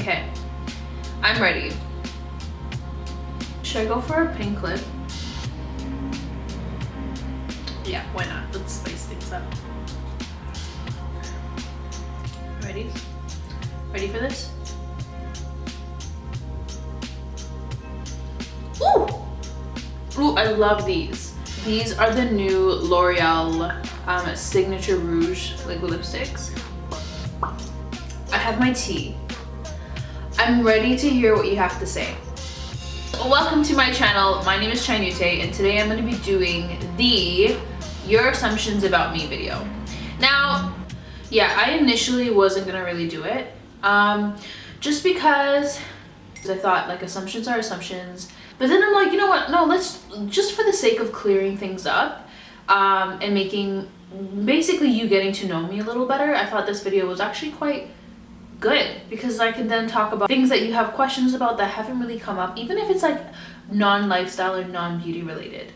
Okay, I'm ready. Should I go for a pink lip? Yeah, why not? Let's spice things up. Ready? Ready for this? Ooh! Ooh, I love these. These are the new L'Oreal Signature Rouge like lipsticks. I have my tea. I'm ready to hear what you have to say. Welcome to my channel. My name is Chainute, and today I'm going to be doing the Your Assumptions About Me video. Now, yeah, I initially wasn't going to really do it, just because I thought like assumptions are assumptions. But then I'm like, you know what? No, let's just for the sake of clearing things up and making basically you getting to know me a little better. I thought this video was actually quite good because I can then talk about things that you have questions about that haven't really come up, even if it's like non-lifestyle or non-beauty related.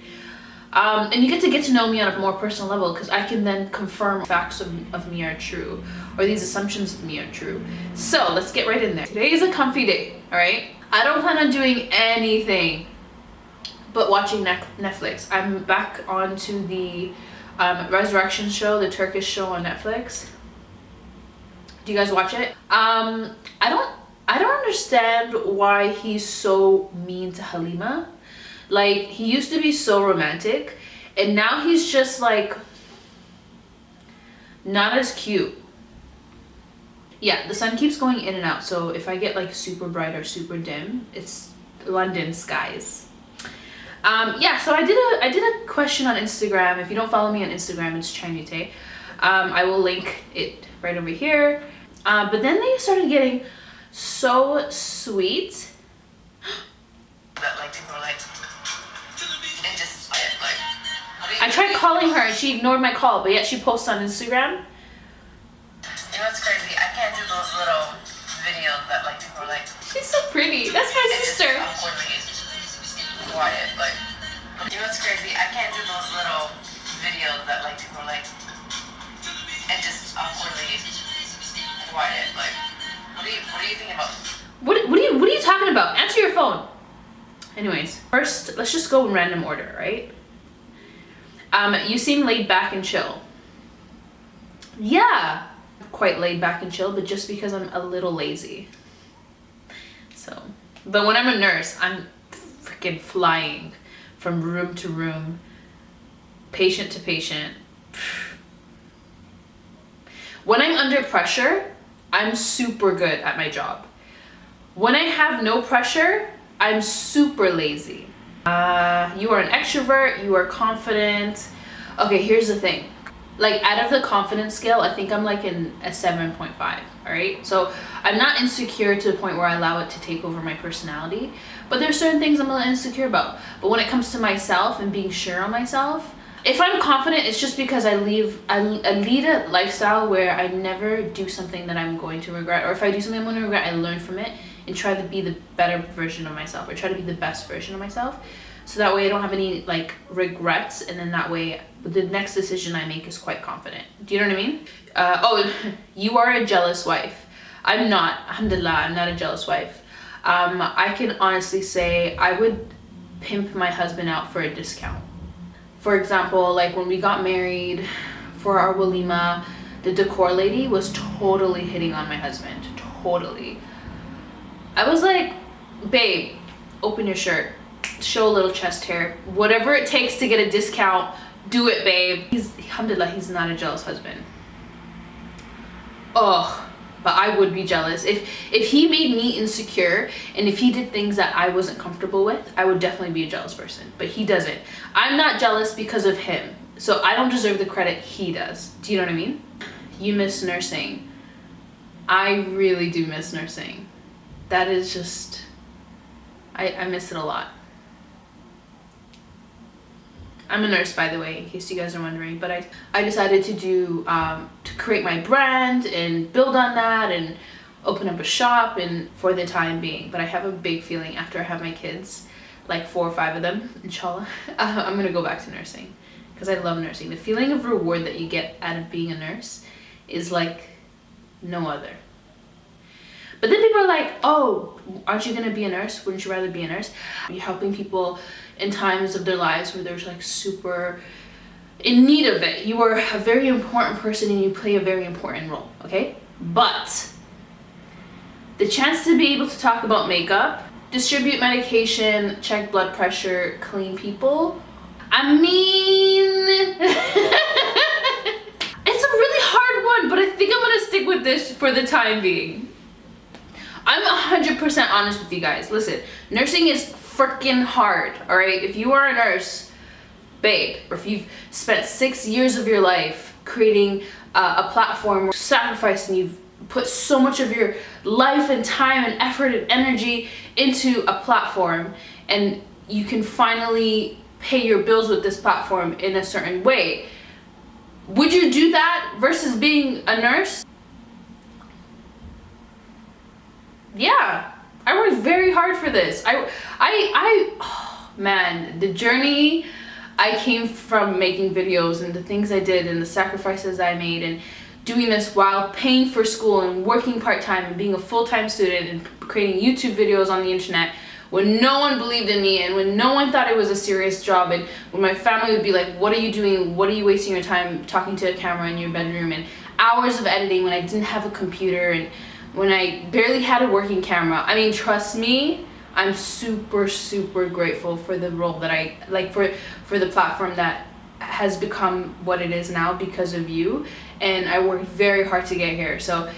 And you get to know me on a more personal level because I can then confirm facts of me are true or these assumptions of me are true. So let's get right in there. Today is a comfy day, all right? I don't plan on doing anything but watching Netflix. I'm back onto the Resurrection show, the Turkish show on Netflix. Do you guys watch it? I don't understand why he's so mean to Halima. Like, he used to be so romantic, and now he's just like not as cute. Yeah, the sun keeps going in and out, so if I get like super bright or super dim, it's London skies. Yeah, so I did a question on Instagram. If you don't follow me on Instagram, it's Chainute. I will link it right over here. But then they started getting so sweet. That like people are like, and just like, I tried calling her and she ignored my call, but yet she posts on Instagram. You know what's crazy? I can't do those little videos that like people are like. She's so pretty. That's my sister. Just awkwardly quiet, like. You know what's crazy? I can't do those little videos that like people are like, and just awkwardly quiet, like. What are you thinking about? What are you talking about? Answer your phone. Anyways, first let's just go in random order, right? You seem laid back and chill. Yeah, quite laid back and chill, but just because I'm a little lazy. So, but when I'm a nurse, I'm freaking flying from room to room, patient to patient. When I'm under pressure, I'm super good at my job. When I have no pressure, I'm super lazy. You are an extrovert, you are confident. Okay, here's the thing. Like, out of the confidence scale, I think I'm like in a 7.5, all right? So I'm not insecure to the point where I allow it to take over my personality, but there's certain things I'm a little insecure about. But when it comes to myself and being sure on myself, if I'm confident, it's just because I lead a lifestyle where I never do something that I'm going to regret, or if I do something I'm going to regret, I learn from it and try to be the better version of myself, or try to be the best version of myself. So that way I don't have any like regrets, and then that way the next decision I make is quite confident. Do you know what I mean? Oh, you are a jealous wife. I'm not. Alhamdulillah, I'm not a jealous wife. I can honestly say I would pimp my husband out for a discount. For example, like when we got married for our walima, the decor lady was totally hitting on my husband. Totally. I was like, babe, open your shirt, show a little chest hair, whatever it takes to get a discount, do it, babe. Alhamdulillah, he's not a jealous husband. Oh, but I would be jealous. If he made me insecure and if he did things that I wasn't comfortable with, I would definitely be a jealous person, but he doesn't. I'm not jealous because of him, so I don't deserve the credit he does. Do you know what I mean? You miss nursing. I really do miss nursing. That is just, I miss it a lot. I'm a nurse, by the way, in case you guys are wondering, but I decided to do, to create my brand and build on that and open up a shop and for the time being. But I have a big feeling after I have my kids, like 4 or 5 of them, inshallah, I'm gonna go back to nursing because I love nursing. The feeling of reward that you get out of being a nurse is like no other. But then people are like, oh, aren't you gonna be a nurse? Wouldn't you rather be a nurse? You're helping people in times of their lives where they're like super in need of it. You are a very important person and you play a very important role, okay? But the chance to be able to talk about makeup, distribute medication, check blood pressure, clean people, I mean, it's a really hard one, but I think I'm gonna stick with this for the time being. I'm 100% honest with you guys. Listen, nursing is freaking hard, all right? If you are a nurse, babe, or if you've spent 6 years of your life creating a platform, sacrificing, you've put so much of your life and time and effort and energy into a platform, and you can finally pay your bills with this platform in a certain way. Would you do that versus being a nurse? Yeah, I worked very hard for this. Oh, man, the journey I came from making videos and the things I did and the sacrifices I made and doing this while paying for school and working part-time and being a full-time student and creating YouTube videos on the internet when no one believed in me and when no one thought it was a serious job, and when my family would be like, what are you doing? What are you wasting your time talking to a camera in your bedroom? And hours of editing when I didn't have a computer and when I barely had a working camera. I mean, trust me, I'm super, super grateful for the role that I, like for the platform that has become what it is now because of you. And I worked very hard to get here. So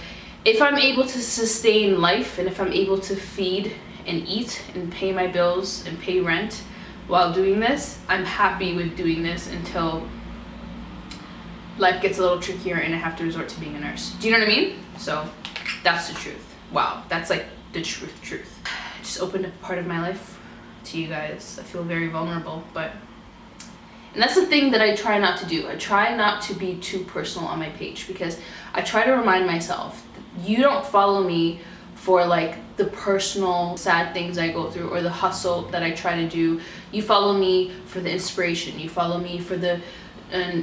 if I'm able to sustain life and if I'm able to feed and eat and pay my bills and pay rent while doing this, I'm happy with doing this until life gets a little trickier and I have to resort to being a nurse. Do you know what I mean? So that's the truth. Wow, that's like the truth. I just opened up part of my life to you guys. I feel very vulnerable, and that's the thing that I try not to do. I try not to be too personal on my page because I try to remind myself, you don't follow me for like the personal sad things I go through or the hustle that I try to do. You follow me for the inspiration. You follow me for the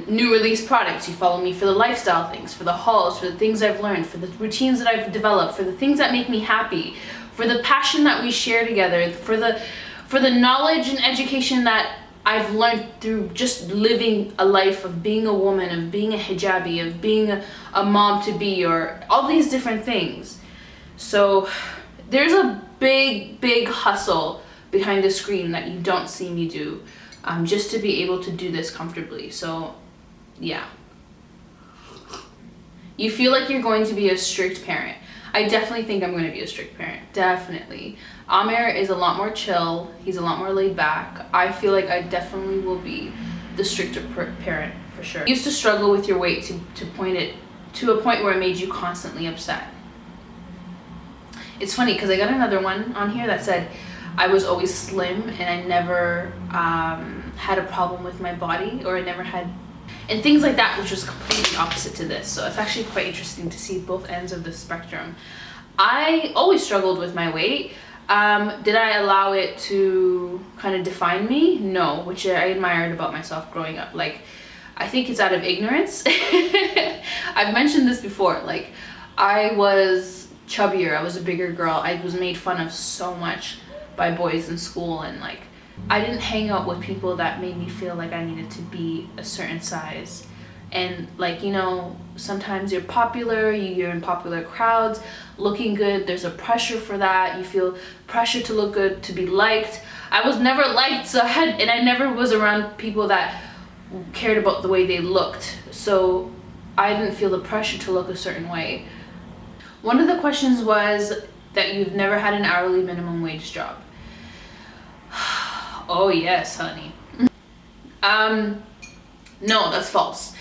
new release products. You follow me for the lifestyle things, for the hauls, for the things I've learned, for the routines that I've developed, for the things that make me happy, for the passion that we share together, for the knowledge and education that I've learned through just living a life of being a woman, of being a hijabi, of being a mom to be, or all these different things. So there's a big hustle behind the screen that you don't see me do, just to be able to do this comfortably. So yeah, you feel like you're going to be a strict parent. I definitely think I'm going to be a strict parent, definitely. Amir is a lot more chill, he's a lot more laid back. I feel like I definitely will be the stricter parent for sure. I used to struggle with your weight to point it to a point where it made you constantly upset. It's funny because I got another one on here that said I was always slim and I never had a problem with my body, or I never had, and things like that, which was completely opposite to this. So it's actually quite interesting to see both ends of the spectrum. I always struggled with my weight. Did I allow it to kind of define me? No, which I admired about myself growing up. Like, I think it's out of ignorance. I've mentioned this before. Like, I was chubbier, I was a bigger girl. I was made fun of so much by boys in school, and like, I didn't hang out with people that made me feel like I needed to be a certain size. And like, you know, sometimes you're popular, you're in popular crowds, looking good, there's a pressure for that. You feel pressure to look good, to be liked. I was never liked, so I never was around people that cared about the way they looked. So I didn't feel the pressure to look a certain way. One of the questions was that you've never had an hourly minimum wage job. Oh yes, honey. No, that's false.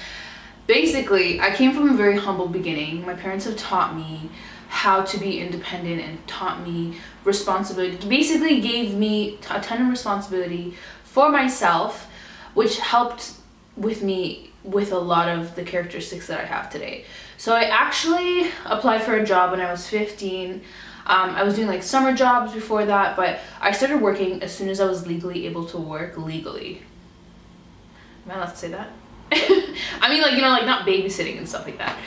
Basically, I came from a very humble beginning. My parents have taught me how to be independent and taught me responsibility. Basically gave me a ton of responsibility for myself, which helped with me with a lot of the characteristics that I have today. So I actually applied for a job when I was 15. I was doing like summer jobs before that, but I started working as soon as I was legally able to work legally. Am I allowed to say that? I mean, like, you know, like not babysitting and stuff like that.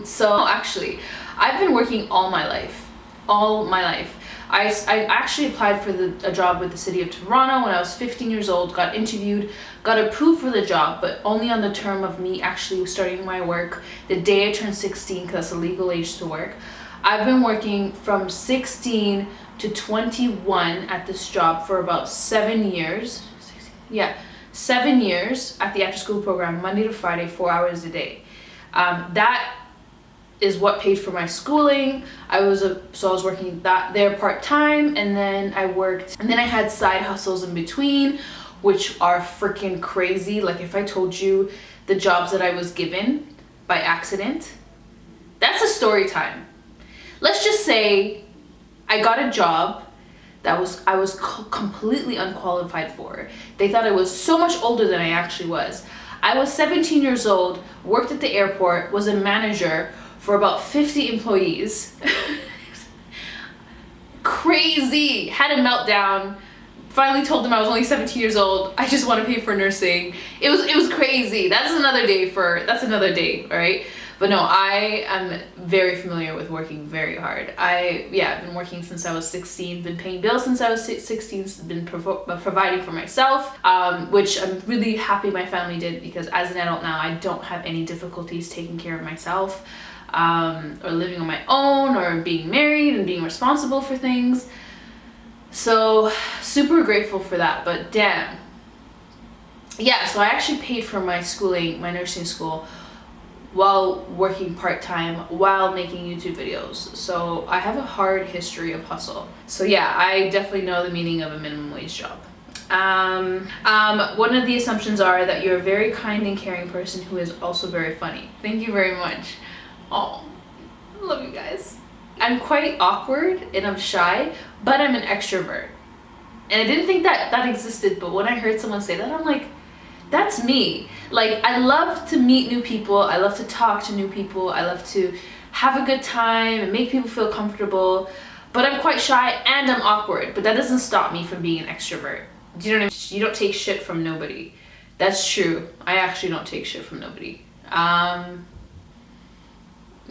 So actually, I've been working all my life. All my life. I actually applied for a job with the city of Toronto when I was 15 years old, got interviewed, got approved for the job, but only on the term of me actually starting my work the day I turned 16, because that's the legal age to work. I've been working from 16 to 21 at this job for about 7 years. Yeah, 7 years at the after school program, Monday to Friday, 4 hours a day. That is what paid for my schooling. I was working there part-time, and then I had side hustles in between, which are freaking crazy. Like, if I told you the jobs that I was given by accident, that's a story time. Let's just say I got a job that I was completely unqualified for. They thought I was so much older than I actually was. I was 17 years old, worked at the airport, was a manager for about 50 employees. Crazy. Had a meltdown. Finally told them I was only 17 years old. I just want to pay for nursing. It was crazy. That's another day, all right? But no, I am very familiar with working very hard. I've been working since I was 16, been paying bills since I was 16, been providing for myself, which I'm really happy my family did, because as an adult now, I don't have any difficulties taking care of myself, or living on my own, or being married and being responsible for things. So super grateful for that. But damn. Yeah, so I actually paid for my schooling, my nursing school, while working part-time, while making YouTube videos. So I have a hard history of hustle. So yeah, I definitely know the meaning of a minimum wage job. One of the assumptions are that you're a very kind and caring person who is also very funny. Thank you very much. Oh, I love you guys. I'm quite awkward and I'm shy, but I'm an extrovert. And I didn't think that existed, but when I heard someone say that, I'm like, that's me. Like, I love to meet new people. I love to talk to new people. I love to have a good time and make people feel comfortable. But I'm quite shy and I'm awkward. But that doesn't stop me from being an extrovert. Do you know what I mean? You don't take shit from nobody. That's true. I actually don't take shit from nobody.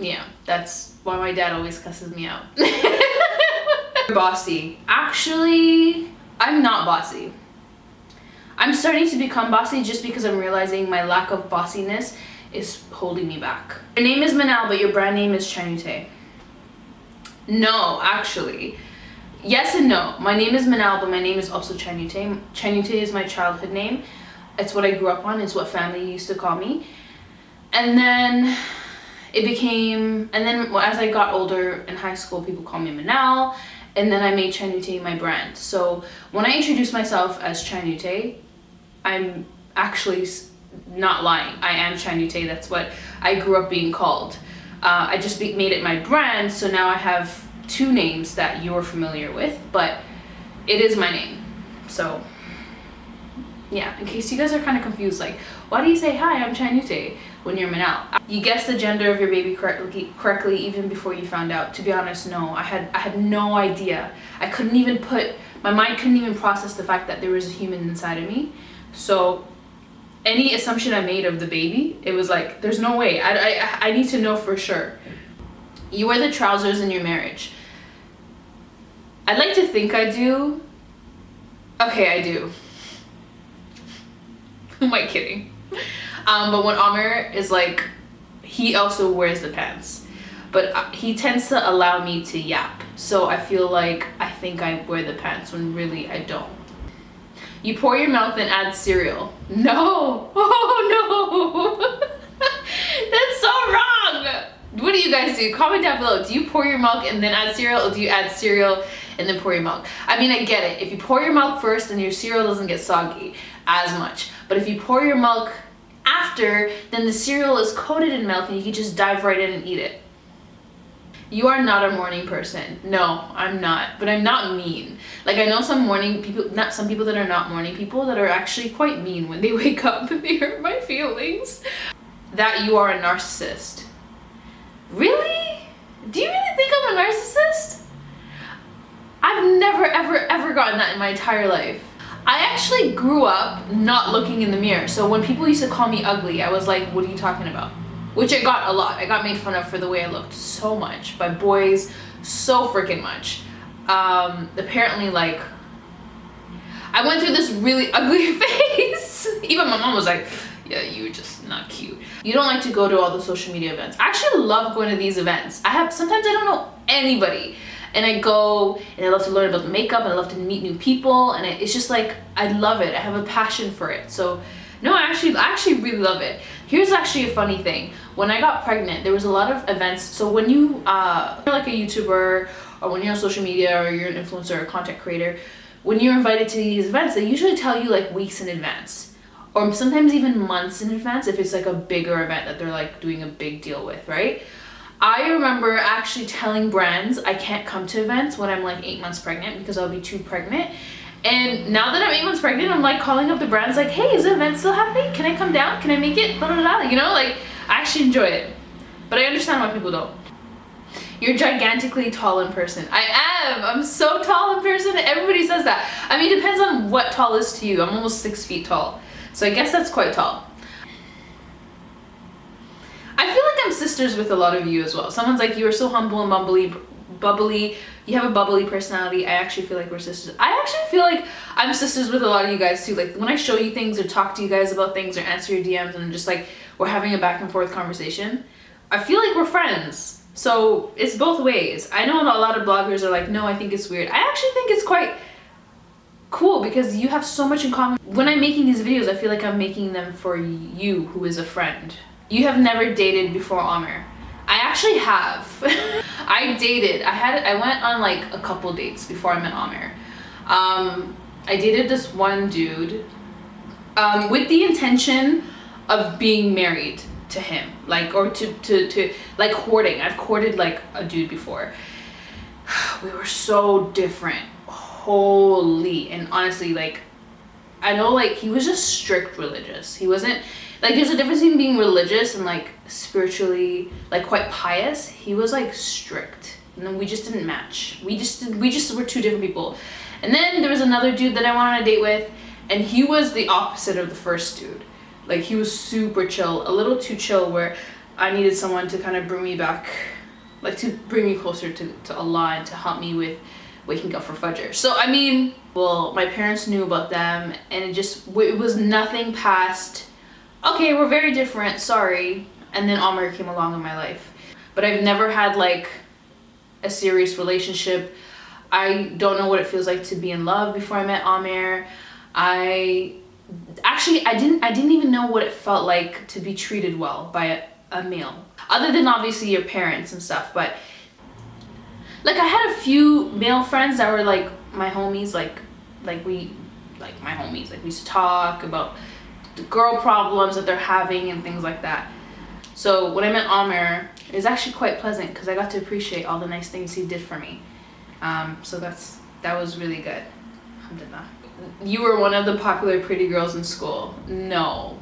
Yeah, that's why my dad always cusses me out. Bossy. Actually, I'm not bossy. I'm starting to become bossy just because I'm realizing my lack of bossiness is holding me back. Your name is Manal, but your brand name is Chanute. No, actually. Yes and no. My name is Manal, but my name is also Chanute. Chanute is my childhood name. It's what I grew up on. It's what family used to call me. And then as I got older in high school, people call me Manal. And then I made Chanute my brand. So when I introduce myself as Chanute, I'm actually not lying. I am Chanute. That's what I grew up being called. I just made it my brand, so now I have two names that you're familiar with, but it is my name. So yeah, in case you guys are kind of confused, like, why do you say, hi, I'm Chanute, when you're Manal? You guessed the gender of your baby correctly even before you found out. To be honest, no. I had no idea. My mind couldn't even process the fact that there was a human inside of me. So any assumption I made of the baby, it was like, there's no way. I need to know for sure. You wear the trousers in your marriage. I'd like to think I do. Okay, I do. Who am I kidding? But when Amir is like, he also wears the pants. But he tends to allow me to yap. So I feel like I think I wear the pants when really I don't. You pour your milk, then add cereal. No. Oh no. That's so wrong. What do you guys do? Comment down below. Do you pour your milk and then add cereal, or do you add cereal and then pour your milk? I mean, I get it. If you pour your milk first, then your cereal doesn't get soggy as much. But if you pour your milk after, then the cereal is coated in milk and you can just dive right in and eat it. You are not a morning person. No, I'm not. But I'm not mean. Like, I know some people that are not morning people that are actually quite mean when they wake up and they hurt my feelings. That you are a narcissist. Really? Do you really think I'm a narcissist? I've never, ever gotten that in my entire life. I actually grew up not looking in the mirror. So when people used to call me ugly, I was like, what are you talking about? which I got a lot. I got made fun of for the way I looked so much by boys, so freaking much. Apparently, like, I went through this really ugly phase. Even my mom was like, yeah, you're just not cute. You don't like to go to all the social media events. I actually love going to these events. Sometimes I don't know anybody, and I go and I love to learn about the makeup, and I love to meet new people, and it's just like, I love it. I have a passion for it. So no, I actually really love it. Here's actually a funny thing. When I got pregnant, there was a lot of events. So when you're like a YouTuber, or when you're on social media, or you're an influencer or content creator, when you're invited to these events, they usually tell you like weeks in advance, or sometimes even months in advance if it's like a bigger event that they're like doing a big deal with, right? I remember actually telling brands I can't come to events when I'm like 8 months pregnant because I'll be too pregnant. And now that I'm 8 months pregnant, I'm like calling up the brands like, hey, is the event still happening? Can I come down? Can I make it? Blah, blah, blah. You know, like, I actually enjoy it. But I understand why people don't. You're gigantically tall in person. I am. I'm so tall in person. Everybody says that. I mean, it depends on what tall is to you. I'm almost 6 feet tall. So I guess that's quite tall. I feel like I'm sisters with a lot of you as well. Someone's like, you are so humble and bubbly. You have a bubbly personality. I actually feel like we're sisters. I actually feel like I'm sisters with a lot of you guys too. Like when I show you things or talk to you guys about things or answer your DMs and just like we're having a back and forth conversation, I feel like we're friends. So it's both ways. I know a lot of bloggers are like, no, I think it's weird. I actually think it's quite cool because you have so much in common. When I'm making these videos, I feel like I'm making them for you, who is a friend. You have never dated before, Amir. I actually have. I dated. I went on like a couple dates before I met Amir. I dated this one dude with the intention of being married to him, like, or to like courting. I've courted like a dude before. We were so different. Holy, and honestly, like, I know like he was just strict religious. He wasn't like, there's a difference between being religious and like spiritually like quite pious. He was like strict, and then we just didn't match. We just were two different people. And then there was another dude that I went on a date with, and he was the opposite of the first dude. Like he was super chill, a little too chill, where I needed someone to kind of bring me back, like to bring me closer to Allah and to help me with waking up for Fajr. So I mean, well, my parents knew about them, and it was nothing past, okay, we're very different, sorry. And then Amir came along in my life. But I've never had like a serious relationship. I don't know what it feels like to be in love before I met Amir. I didn't even know what it felt like to be treated well by a male, other than obviously your parents and stuff. But like I had a few male friends that were like my homies, like we used to talk about the girl problems that they're having and things like that. So when I met Amir, it was actually quite pleasant because I got to appreciate all the nice things he did for me. So that was really good. Alhamdulillah. You were one of the popular pretty girls in school. No.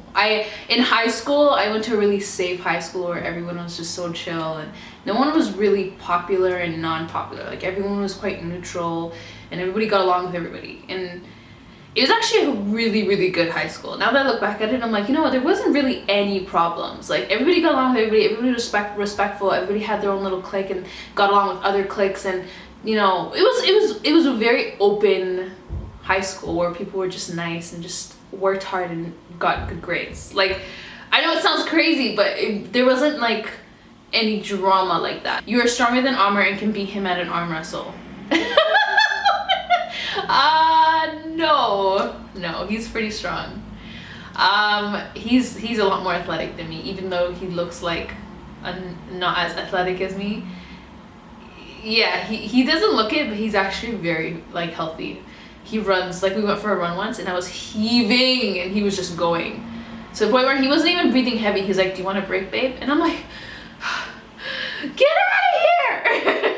In high school, I went to a really safe high school where everyone was just so chill, and no one was really popular and non-popular. Like everyone was quite neutral, and everybody got along with everybody. And it was actually a really, really good high school. Now that I look back at it, I'm like, you know what, there wasn't really any problems. Like everybody got along with everybody was respectful, everybody had their own little clique and got along with other cliques, and you know, it was a very open high school where people were just nice and just worked hard and got good grades. Like, I know it sounds crazy, but there wasn't like any drama like that. You are stronger than Amir and can beat him at an arm wrestle. No, he's pretty strong. He's a lot more athletic than me, even though he looks like not as athletic as me. Yeah, he doesn't look it, but he's actually very like healthy. He runs, like we went for a run once and I was heaving and he was just going. To the point where he wasn't even breathing heavy. He's like, do you want a break, babe? And I'm like, get out of here!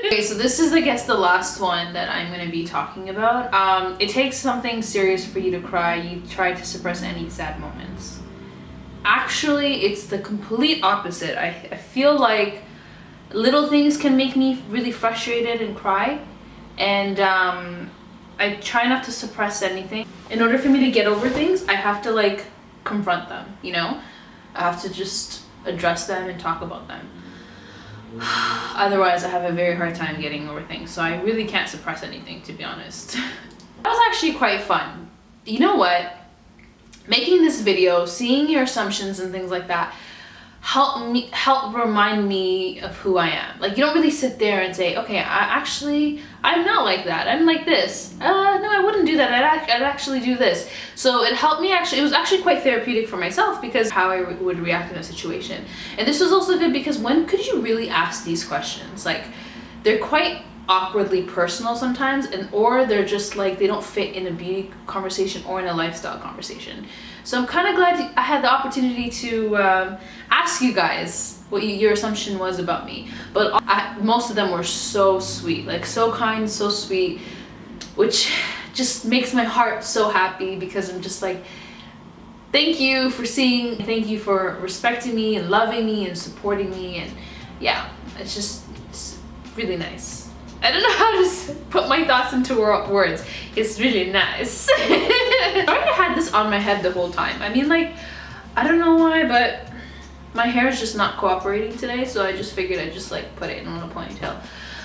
Okay, so this is, I guess, the last one that I'm going to be talking about. It takes something serious for you to cry. You try to suppress any sad moments. Actually, it's the complete opposite. I feel like little things can make me really frustrated and cry. And I try not to suppress anything. In order for me to get over things, I have to like confront them, you know? I have to just address them and talk about them. Otherwise, I have a very hard time getting over things, so I really can't suppress anything, to be honest. That was actually quite fun. You know what? Making this video, seeing your assumptions and things like that, help remind me of who I am. Like, you don't really sit there and say, okay, I'm not like that, I'm like this. No, I wouldn't do that, I'd actually do this. So it helped me it was actually quite therapeutic for myself, because how I would react in a situation. And this was also good because when could you really ask these questions? Like, they're quite awkwardly personal sometimes, or they're just like, they don't fit in a beauty conversation or in a lifestyle conversation. So I'm kind of glad I had the opportunity to ask you guys what your assumption was about me. But most of them were so sweet, like so kind, so sweet, which just makes my heart so happy, because I'm just like, thank you for thank you for respecting me and loving me and supporting me. And yeah, it's really nice. I don't know how to put my thoughts into words. It's really nice. Sorry I had this on my head the whole time. I mean, like, I don't know why, but my hair is just not cooperating today, so I just figured I'd just like put it in a ponytail.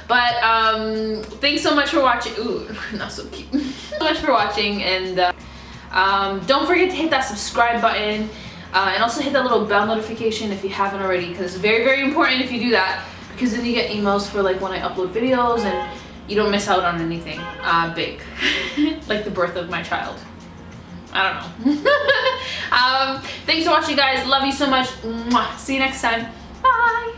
But thanks so much for watching. Ooh, not so cute. So much for watching, and don't forget to hit that subscribe button, and also hit that little bell notification if you haven't already, because it's very, very important if you do that, because then you get emails for like when I upload videos, and you don't miss out on anything big, like the birth of my child. I don't know. Thanks for watching, guys. Love you so much. Mwah. See you next time. Bye.